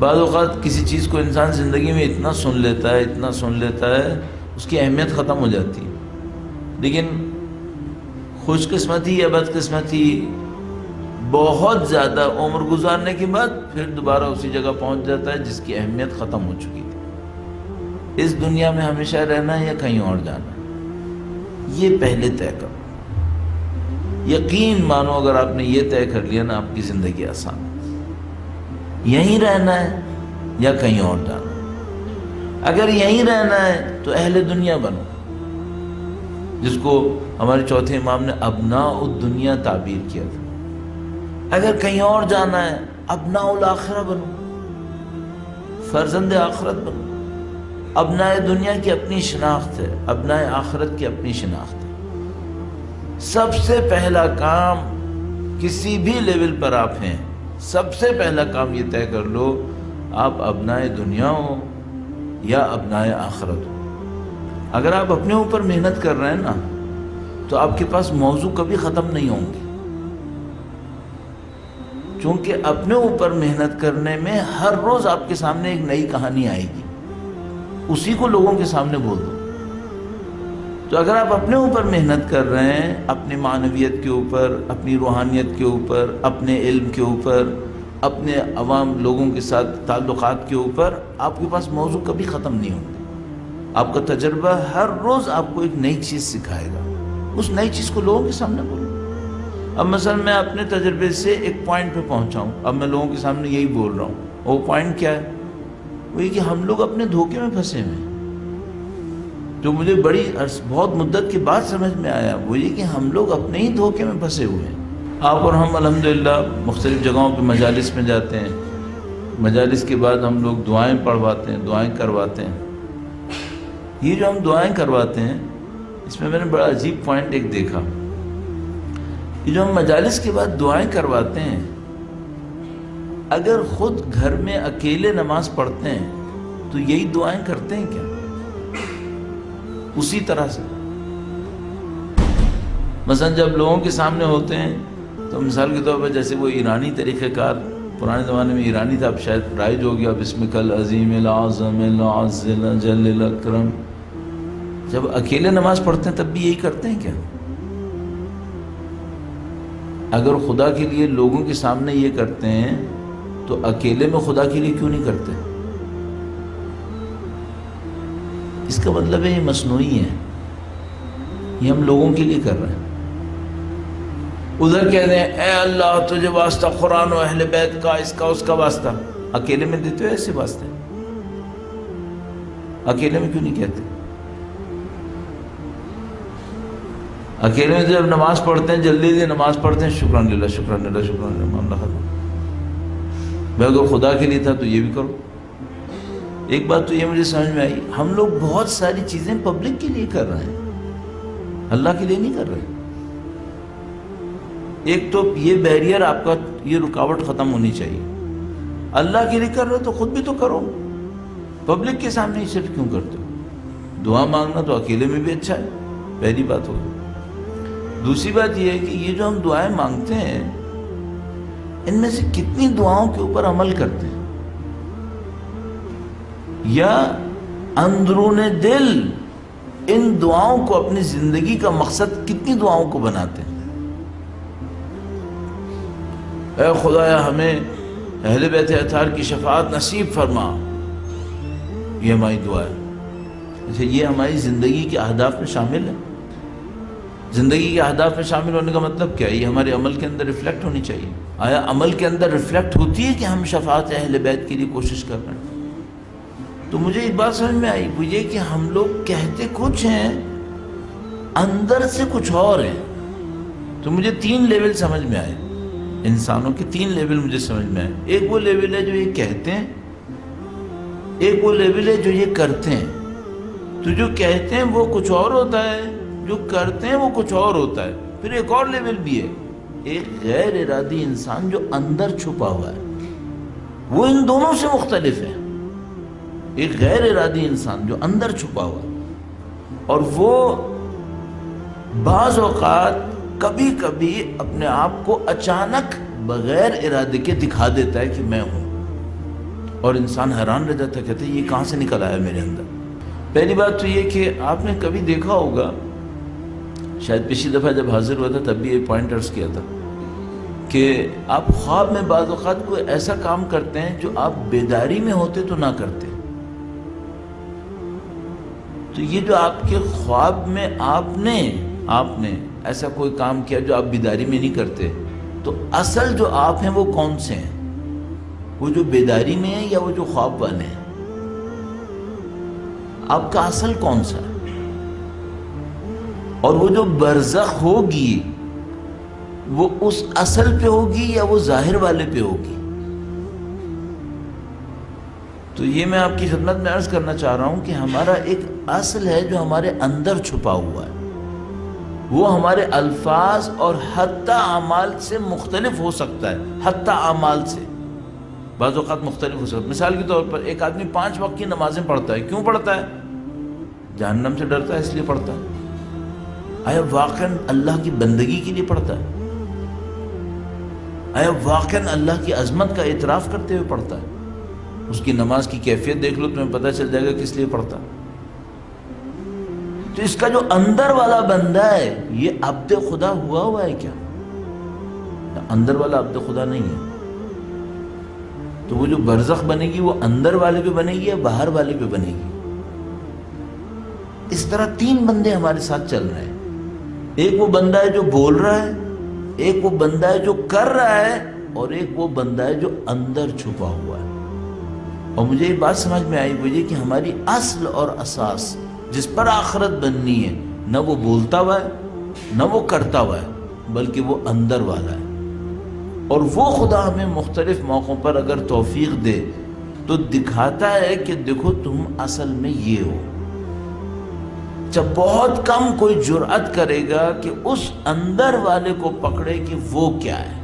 بعض اوقات کسی چیز کو انسان زندگی میں اتنا سن لیتا ہے اس کی اہمیت ختم ہو جاتی ہے، لیکن خوش قسمتی یا بد قسمتی بہت زیادہ عمر گزارنے کے بعد پھر دوبارہ اسی جگہ پہنچ جاتا ہے جس کی اہمیت ختم ہو چکی تھی۔ اس دنیا میں ہمیشہ رہنا ہے یا کہیں اور جانا ہے، یہ پہلے طے کرو۔ یقین مانو اگر آپ نے یہ طے کر لیا نا، آپ کی زندگی آسان ہے۔ یہیں رہنا ہے یا کہیں اور جانا ہے۔ اگر یہیں رہنا ہے تو اہل دنیا بنو، جس کو ہمارے چوتھے امام نے ابناء الدنیا تعبیر کیا تھا۔ اگر کہیں اور جانا ہے ابناء الآخرہ بنو، فرزند آخرت بنو۔ ابناء دنیا کی اپنی شناخت ہے، ابناء آخرت کی اپنی شناخت ہے۔ سب سے پہلا کام کسی بھی لیول پر آپ ہیں، سب سے پہلا کام یہ طے کر لو آپ ابناء دنیا ہو یا ابناء آخرت ہو۔ اگر آپ اپنے اوپر محنت کر رہے ہیں نا تو آپ کے پاس موضوع کبھی ختم نہیں ہوں گے، چونکہ اپنے اوپر محنت کرنے میں ہر روز آپ کے سامنے ایک نئی کہانی آئے گی، اسی کو لوگوں کے سامنے بول دو۔ تو اگر آپ اپنے اوپر محنت کر رہے ہیں، اپنی معنویت کے اوپر، اپنی روحانیت کے اوپر، اپنے علم کے اوپر، اپنے عوام لوگوں کے ساتھ تعلقات کے اوپر، آپ کے پاس موضوع کبھی ختم نہیں ہوں گے۔ آپ کا تجربہ ہر روز آپ کو ایک نئی چیز سکھائے گا، اس نئی چیز کو لوگوں کے سامنے بولو۔ اب مثلا میں اپنے تجربے سے ایک پوائنٹ پہ پہنچا ہوں، اب میں لوگوں کے سامنے یہی بول رہا ہوں۔ وہ پوائنٹ کیا ہے؟ وہ یہ کہ ہم لوگ اپنے دھوکے میں پھنسے ہوئے ہیں۔ جو مجھے بہت مدت کے بعد سمجھ میں آیا وہ یہ کہ ہم لوگ اپنے ہی دھوکے میں پھنسے ہوئے ہیں۔ آپ اور ہم الحمدللہ مختلف جگہوں پہ مجالس میں جاتے ہیں، مجالس کے بعد ہم لوگ دعائیں پڑھواتے ہیں، دعائیں کرواتے ہیں۔ یہ جو ہم دعائیں کرواتے ہیں اس میں نے بڑا عجیب پوائنٹ ایک دیکھا۔ یہ جو ہم مجالس کے بعد دعائیں کرواتے ہیں، اگر خود گھر میں اکیلے نماز پڑھتے ہیں تو یہی دعائیں کرتے ہیں کیا؟ اسی طرح سے مثلا جب لوگوں کے سامنے ہوتے ہیں تو مثال کے طور پر جیسے وہ ایرانی طریقہ کار پرانے زمانے میں ایرانی تھا، اب شاید رائج ہو گیا، بسمک العظیم العظم العزل جل الاکرم۔ جب اکیلے نماز پڑھتے ہیں تب بھی یہی کرتے ہیں کیا؟ اگر خدا کے لیے لوگوں کے سامنے یہ کرتے ہیں تو اکیلے میں خدا کے لیے کیوں نہیں کرتے؟ اس کا مطلب ہے یہ مصنوعی ہے، یہ ہم لوگوں کے لیے کر رہے ہیں۔ ادھر کہتے ہیں اے اللہ تجھے واسطہ قرآن و اہل بیت کا، اس کا اس کا واسطہ، اکیلے میں دیتے ہو ایسے واسطے؟ اکیلے میں کیوں نہیں کہتے؟ اکیلے میں جب نماز پڑھتے ہیں جلدی سے نماز پڑھتے ہیں، شکران للہ شکران للہ شکران للہ، معاملہ ختم۔ میں اگر خدا کے لیے تھا تو یہ بھی کرو۔ ایک بات تو یہ مجھے سمجھ میں آئی، ہم لوگ بہت ساری چیزیں پبلک کے لیے کر رہے ہیں، اللہ کے لیے نہیں کر رہے۔ ایک تو یہ بیریئر آپ کا، یہ رکاوٹ ختم ہونی چاہیے۔ اللہ کے لیے کر رہے ہو تو خود بھی تو کرو، پبلک کے سامنے ہی صرف کیوں کرتے ہو؟ دعا مانگنا تو اکیلے میں بھی اچھا ہے، پہلی بات ہوگی۔ دوسری بات یہ ہے کہ یہ جو ہم دعائیں مانگتے ہیں ان میں سے کتنی دعاؤں کے اوپر عمل کرتے ہیں، یا اندرون دل ان دعاؤں کو اپنی زندگی کا مقصد کتنی دعاؤں کو بناتے ہیں؟ اے خدایا ہمیں اہل بیت اطہار کی شفاعت نصیب فرما، یہ ہماری دعا ہے۔ اچھا، یہ ہماری زندگی کے اہداف میں شامل ہے؟ زندگی کے اہداف میں شامل ہونے کا مطلب کیا ہے؟ یہ ہمارے عمل کے اندر ریفلیکٹ ہونی چاہیے۔ آیا عمل کے اندر ریفلیکٹ ہوتی ہے کہ ہم شفاعت اہل بیت کے لیے کوشش کر رہے ہیں؟ تو مجھے ایک بات سمجھ میں آئی، وہ یہ کہ ہم لوگ کہتے کچھ ہیں اندر سے کچھ اور ہیں۔ تو مجھے 3 لیول سمجھ میں آئے، انسانوں کے 3 لیول مجھے سمجھ میں آئے۔ ایک وہ لیول ہے جو یہ کہتے ہیں، ایک وہ لیول ہے جو یہ کرتے ہیں۔ تو جو کہتے ہیں وہ کچھ اور ہوتا ہے، جو کرتے ہیں وہ کچھ اور ہوتا ہے۔ پھر ایک اور لیول بھی ہے، ایک غیر ارادی انسان جو اندر چھپا ہوا ہے، وہ ان دونوں سے مختلف ہے۔ ایک غیر ارادی انسان جو اندر چھپا ہوا ہے، اور وہ بعض اوقات کبھی کبھی اپنے آپ کو اچانک بغیر ارادے کے دکھا دیتا ہے کہ میں ہوں۔ اور انسان حیران رہ جاتا ہے، کہتے ہیں یہ کہاں سے نکل آیا میرے اندر۔ پہلی بات تو یہ کہ آپ نے کبھی دیکھا ہوگا، شاید پچھلی دفعہ جب حاضر ہوا تھا تب بھی یہ پوائنٹ عرض کیا تھا، کہ آپ خواب میں بعض اوقات کوئی ایسا کام کرتے ہیں جو آپ بیداری میں ہوتے تو نہ کرتے۔ تو یہ جو آپ کے خواب میں آپ نے ایسا کوئی کام کیا جو آپ بیداری میں نہیں کرتے، تو اصل جو آپ ہیں وہ کون سے ہیں؟ وہ جو بیداری میں ہیں یا وہ جو خواب والے ہیں؟ آپ کا اصل کون سا ہے؟ اور وہ جو برزخ ہوگی وہ اس اصل پہ ہوگی یا وہ ظاہر والے پہ ہوگی؟ تو یہ میں آپ کی خدمت میں عرض کرنا چاہ رہا ہوں کہ ہمارا ایک اصل ہے جو ہمارے اندر چھپا ہوا ہے، وہ ہمارے الفاظ اور حتی اعمال سے مختلف ہو سکتا ہے۔ حتی اعمال سے بعض اوقات مختلف ہو سکتا ہے۔ مثال کے طور پر ایک آدمی 5 وقت کی نمازیں پڑھتا ہے، کیوں پڑھتا ہے؟ جہنم سے ڈرتا ہے اس لیے پڑھتا ہے۔ آیا واقعاً اللہ کی بندگی کے لیے پڑھتا ہے؟ آیا واقعاً اللہ کی عظمت کا اعتراف کرتے ہوئے پڑھتا ہے؟ اس کی نماز کی کیفیت دیکھ لو، تمہیں پتہ چل جائے گا کس لیے پڑھتا ہے۔ تو اس کا جو اندر والا بندہ ہے یہ عبد خدا ہوا ہے کیا؟ اندر والا عبد خدا نہیں ہے۔ تو وہ جو برزخ بنے گی وہ اندر والے پہ بنے گی یا باہر والے پہ بنے گی؟ اس طرح 3 بندے ہمارے ساتھ چل رہے ہیں۔ ایک وہ بندہ ہے جو بول رہا ہے، ایک وہ بندہ ہے جو کر رہا ہے، اور ایک وہ بندہ ہے جو اندر چھپا ہوا ہے۔ اور مجھے یہ بات سمجھ میں آئی مجھے کہ ہماری اصل اور اساس جس پر آخرت بننی ہے، نہ وہ بولتا ہوا ہے نہ وہ کرتا ہوا ہے، بلکہ وہ اندر والا ہے۔ اور وہ خدا ہمیں مختلف موقعوں پر اگر توفیق دے تو دکھاتا ہے کہ دیکھو تم اصل میں یہ ہو۔ جب بہت کم کوئی جرأت کرے گا کہ اس اندر والے کو پکڑے کہ وہ کیا ہے۔